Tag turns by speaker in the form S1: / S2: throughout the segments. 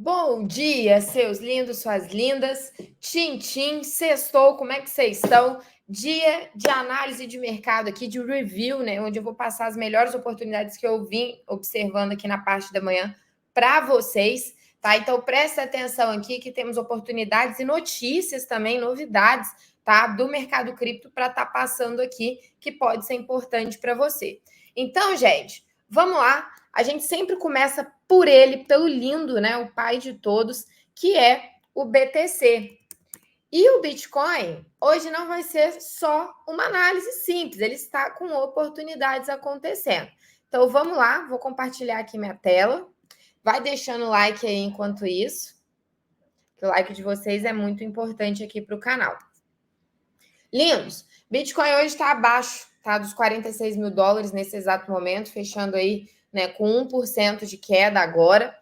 S1: Bom dia, seus lindos, suas lindas. Tchim, sextou, como é que vocês estão? Dia de análise de mercado aqui, de review, né? Onde eu vou passar as melhores oportunidades que eu vim observando aqui na parte da manhã para vocês, tá? Então, presta atenção aqui que temos oportunidades e notícias também, novidades, tá? Do mercado cripto para estar passando aqui, que pode ser importante para você. Então, gente, vamos lá. A gente sempre começa por ele, pelo lindo, né? O pai de todos, que é o BTC. E o Bitcoin hoje não vai ser só uma análise simples, ele está com oportunidades acontecendo. Então vamos lá, vou compartilhar aqui minha tela. Vai deixando o like aí enquanto isso, que o like de vocês é muito importante aqui para o canal. Lindos, Bitcoin hoje está abaixo, tá? Dos 46 mil dólares nesse exato momento, fechando aí, né, com 1% de queda agora.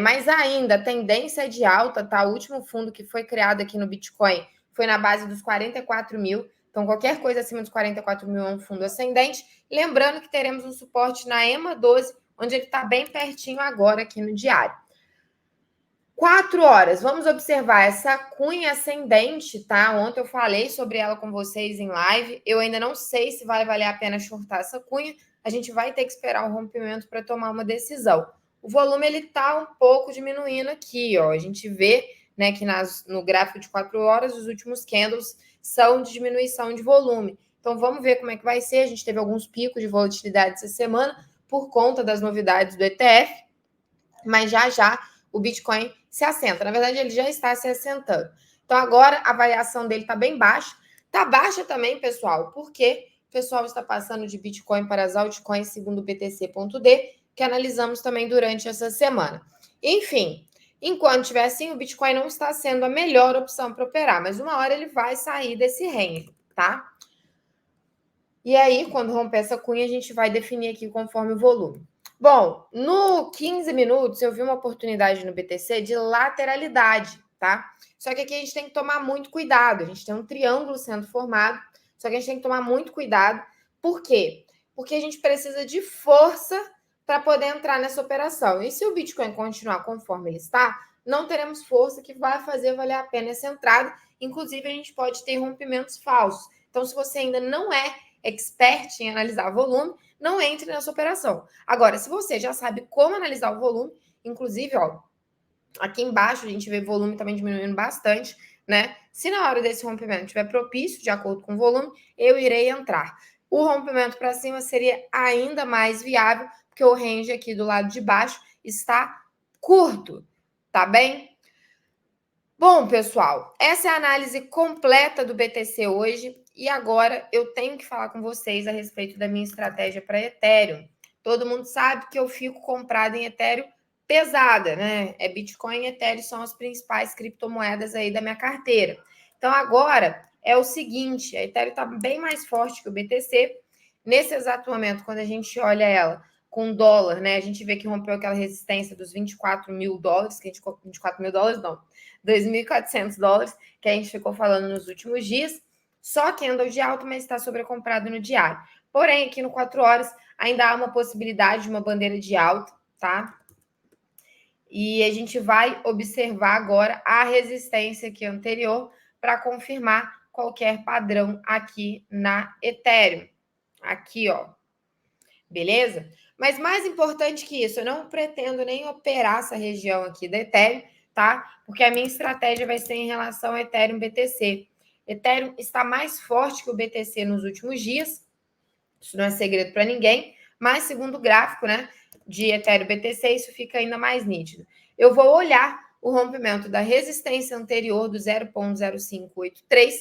S1: Mas ainda a tendência é de alta, tá? O último fundo que foi criado aqui no Bitcoin foi na base dos 44 mil. Então, qualquer coisa acima dos 44 mil é um fundo ascendente. Lembrando que teremos um suporte na EMA 12, onde ele está bem pertinho agora aqui no diário. 4 horas, vamos observar essa cunha ascendente, tá? Ontem eu falei sobre ela com vocês em live. Eu ainda não sei se vai valer a pena shortar essa cunha. A gente vai ter que esperar o rompimento para tomar uma decisão. O volume ele tá um pouco diminuindo aqui, ó. A gente vê, né, que no gráfico de 4 horas os últimos candles são de diminuição de volume. Então vamos ver como é que vai ser. A gente teve alguns picos de volatilidade essa semana por conta das novidades do ETF, mas já o Bitcoin se assenta. Na verdade, ele já está se assentando. Então, agora a variação dele está bem baixa. Está baixa também, pessoal, porque o pessoal está passando de Bitcoin para as altcoins, segundo o BTC.D, que analisamos também durante essa semana. Enfim, enquanto estiver assim, o Bitcoin não está sendo a melhor opção para operar, mas uma hora ele vai sair desse range, tá? E aí, quando romper essa cunha, a gente vai definir aqui conforme o volume. Bom, no 15 minutos eu vi uma oportunidade no BTC de lateralidade, tá? Só que aqui a gente tem que tomar muito cuidado. A gente tem um triângulo sendo formado, só que a gente tem que tomar muito cuidado. Por quê? Porque a gente precisa de força para poder entrar nessa operação. E se o Bitcoin continuar conforme ele está, não teremos força que vai fazer valer a pena essa entrada. Inclusive, a gente pode ter rompimentos falsos. Então, se você ainda não é expert em analisar volume, não entre nessa operação. Agora, se você já sabe como analisar o volume, inclusive, ó, aqui embaixo a gente vê volume também diminuindo bastante, né? Se na hora desse rompimento estiver propício, de acordo com o volume, eu irei entrar. O rompimento para cima seria ainda mais viável, porque o range aqui do lado de baixo está curto, tá bem? Bom, pessoal, essa é a análise completa do BTC hoje. E agora eu tenho que falar com vocês a respeito da minha estratégia para Ethereum. Todo mundo sabe que eu fico comprada em Ethereum pesada, né? Bitcoin e Ethereum são as principais criptomoedas aí da minha carteira. Então agora é o seguinte, a Ethereum está bem mais forte que o BTC. Nesse exato momento, quando a gente olha ela com dólar, né? A gente vê que rompeu aquela resistência dos 24 mil dólares, que a gente 24 mil dólares não, 2.400 dólares, que a gente ficou falando nos últimos dias. Só que andou de alta, mas está sobrecomprado no diário. Porém, aqui no 4 horas, ainda há uma possibilidade de uma bandeira de alta, tá? E a gente vai observar agora a resistência aqui anterior para confirmar qualquer padrão aqui na Ethereum. Aqui, ó. Beleza? Mas mais importante que isso, eu não pretendo nem operar essa região aqui da Ethereum, tá? Porque a minha estratégia vai ser em relação ao Ethereum BTC. Ethereum está mais forte que o BTC nos últimos dias. Isso não é segredo para ninguém, mas segundo o gráfico, né, de Ethereum BTC, isso fica ainda mais nítido. Eu vou olhar o rompimento da resistência anterior do 0,0583,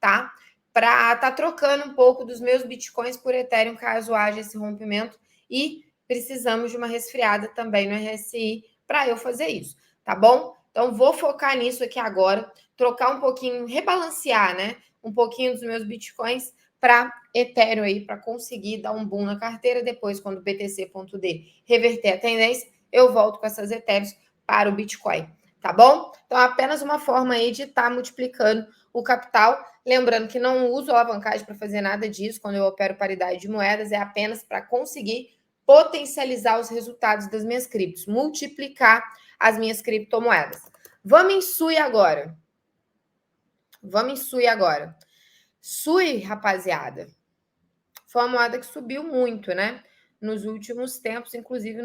S1: tá? Para estar trocando um pouco dos meus bitcoins por Ethereum, caso haja esse rompimento, e precisamos de uma resfriada também no RSI para eu fazer isso, tá bom? Então, vou focar nisso aqui agora, trocar um pouquinho, rebalancear, né? Um pouquinho dos meus bitcoins para Ethereum aí, para conseguir dar um boom na carteira. Depois, quando o BTC.D reverter a tendência, eu volto com essas Ethereums para o Bitcoin, tá bom? Então, apenas uma forma aí de estar multiplicando o capital. Lembrando que não uso alavancagem para fazer nada disso. Quando eu opero paridade de moedas, é apenas para conseguir potencializar os resultados das minhas criptos, multiplicar as minhas criptomoedas. Vamos em SUI agora. SUI, rapaziada, foi uma moeda que subiu muito, né? Nos últimos tempos, inclusive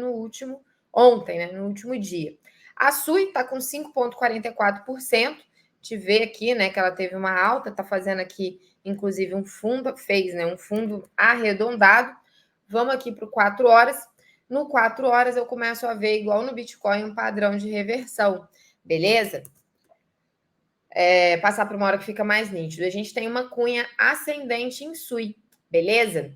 S1: ontem, né? No último dia. A SUI está com 5,44%. Te vê aqui, né? Que ela teve uma alta, tá fazendo aqui, inclusive, um fundo arredondado. Vamos aqui para o 4 horas. No 4 horas, eu começo a ver, igual no Bitcoin, um padrão de reversão. Beleza? Passar para uma hora que fica mais nítido. A gente tem uma cunha ascendente em SUI. Beleza?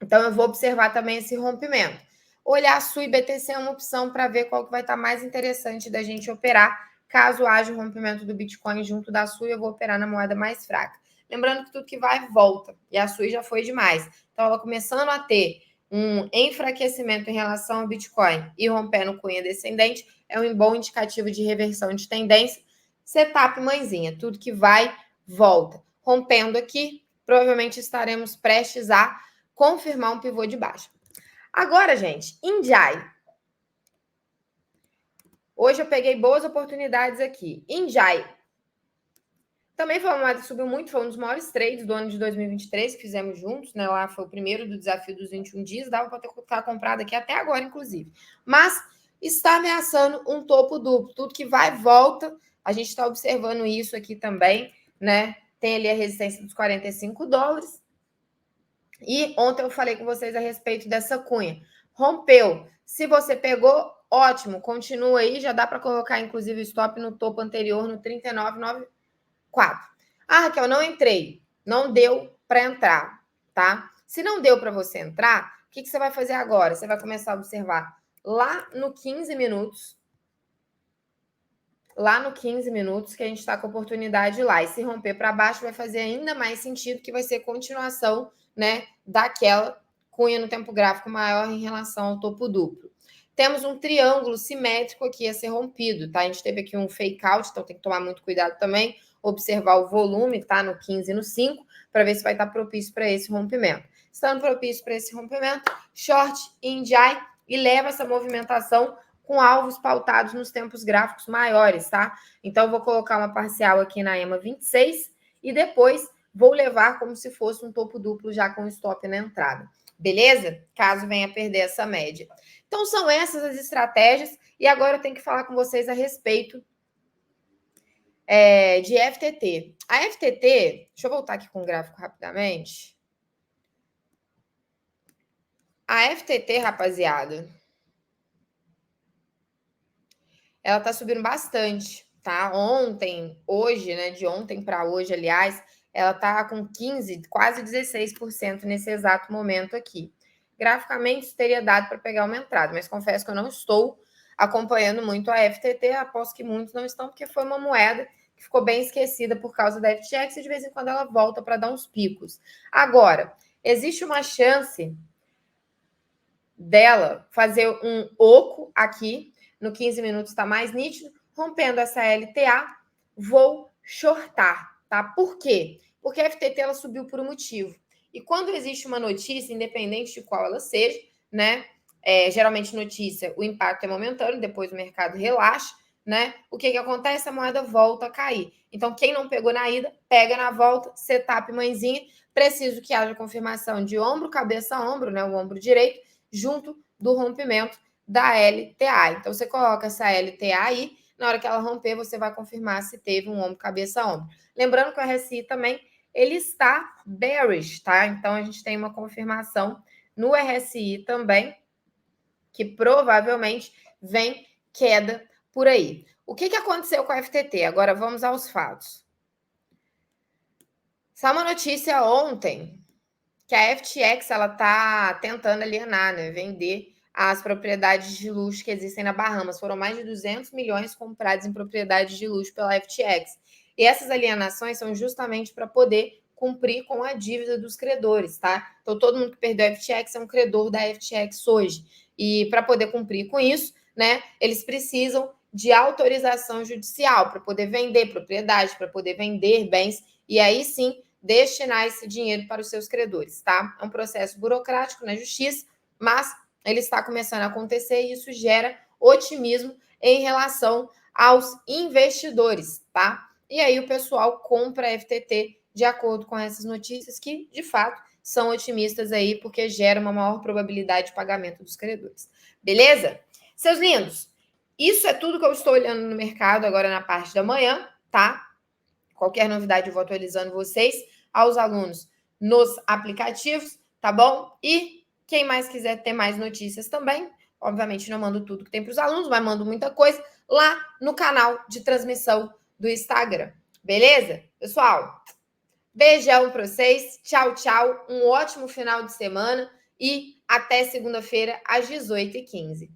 S1: Então, eu vou observar também esse rompimento. Olhar SUI e BTC é uma opção para ver qual que vai estar mais interessante da gente operar. Caso haja um rompimento do Bitcoin junto da SUI, eu vou operar na moeda mais fraca. Lembrando que tudo que vai, volta. E a SUI já foi demais. Então, ela começando a ter um enfraquecimento em relação ao Bitcoin e rompendo cunha descendente, é um bom indicativo de reversão de tendência. Setup mãezinha. Tudo que vai, volta. Rompendo aqui, provavelmente estaremos prestes a confirmar um pivô de baixa. Agora, gente, Injai. Hoje eu peguei boas oportunidades aqui. Injai. Também foi uma moeda que subiu muito, foi um dos maiores trades do ano de 2023 que fizemos juntos, né? Lá foi o primeiro do desafio dos 21 dias, dava para estar comprado aqui até agora, inclusive. Mas está ameaçando um topo duplo. Tudo que vai e volta, a gente está observando isso aqui também, né? Tem ali a resistência dos $45. E ontem eu falei com vocês a respeito dessa cunha. Rompeu. Se você pegou, ótimo. Continua aí. Já dá para colocar, inclusive, o stop no topo anterior, no 39,94. Ah, Raquel, não entrei. Não deu para entrar, tá? Se não deu para você entrar, o que você vai fazer agora? Você vai começar a observar lá no 15 minutos. Lá no 15 minutos que a gente está com a oportunidade lá. E se romper para baixo, vai fazer ainda mais sentido, que vai ser continuação, né, daquela cunha no tempo gráfico maior em relação ao topo duplo. Temos um triângulo simétrico aqui a ser rompido, tá? A gente teve aqui um fake out, então tem que tomar muito cuidado também, observar o volume, tá? No 15 e no 5, para ver se vai estar propício para esse rompimento. Estando propício para esse rompimento, short, Injai, e leva essa movimentação com alvos pautados nos tempos gráficos maiores, tá? Então, eu vou colocar uma parcial aqui na EMA 26 e depois vou levar como se fosse um topo duplo já com stop na entrada. Beleza? Caso venha perder essa média. Então, são essas as estratégias. E agora eu tenho que falar com vocês a respeito de FTT. A FTT, deixa eu voltar aqui com o gráfico rapidamente. A FTT, rapaziada, ela tá subindo bastante, tá? Hoje, né? De ontem para hoje, aliás, ela tá com 15, quase 16% nesse exato momento aqui. Graficamente, isso teria dado para pegar uma entrada, mas confesso que eu não estou acompanhando muito a FTT, aposto que muitos não estão, porque foi uma moeda que ficou bem esquecida por causa da FTX e de vez em quando ela volta para dar uns picos. Agora, existe uma chance dela fazer um oco aqui, no 15 minutos está mais nítido, rompendo essa LTA, vou shortar, tá? Por quê? Porque a FTT ela subiu por um motivo. E quando existe uma notícia, independente de qual ela seja, né? Geralmente notícia, o impacto é momentâneo, depois o mercado relaxa, né? O que acontece? A moeda volta a cair. Então, quem não pegou na ida, pega na volta, setup mãezinha. Preciso que haja confirmação de ombro, cabeça, ombro, né? O ombro direito, junto do rompimento da LTA. Então, você coloca essa LTA aí, na hora que ela romper, você vai confirmar se teve um ombro, cabeça, ombro. Lembrando que o RSI também, ele está bearish, tá? Então, a gente tem uma confirmação no RSI também, que provavelmente vem queda por aí. O que aconteceu com a FTT? Agora, vamos aos fatos. Só uma notícia ontem, que a FTX ela está tentando alienar, né? Vender as propriedades de luxo que existem na Bahamas. Foram mais de 200 milhões comprados em propriedades de luxo pela FTX. E essas alienações são justamente para poder cumprir com a dívida dos credores, tá? Então, todo mundo que perdeu a FTX é um credor da FTX hoje. E para poder cumprir com isso, né, eles precisam de autorização judicial para poder vender propriedade, para poder vender bens, e aí sim destinar esse dinheiro para os seus credores, tá? É um processo burocrático na justiça, mas ele está começando a acontecer e isso gera otimismo em relação aos investidores, tá? E aí o pessoal compra a FTT de acordo com essas notícias que, de fato, são otimistas aí, porque gera uma maior probabilidade de pagamento dos credores. Beleza? Seus lindos, isso é tudo que eu estou olhando no mercado agora na parte da manhã, tá? Qualquer novidade eu vou atualizando vocês, aos alunos nos aplicativos, tá bom? E quem mais quiser ter mais notícias também, obviamente não mando tudo que tem para os alunos, mas mando muita coisa lá no canal de transmissão do Instagram. Beleza? Pessoal, beijão para vocês. Tchau, tchau. Um ótimo final de semana e até segunda-feira às 18h15.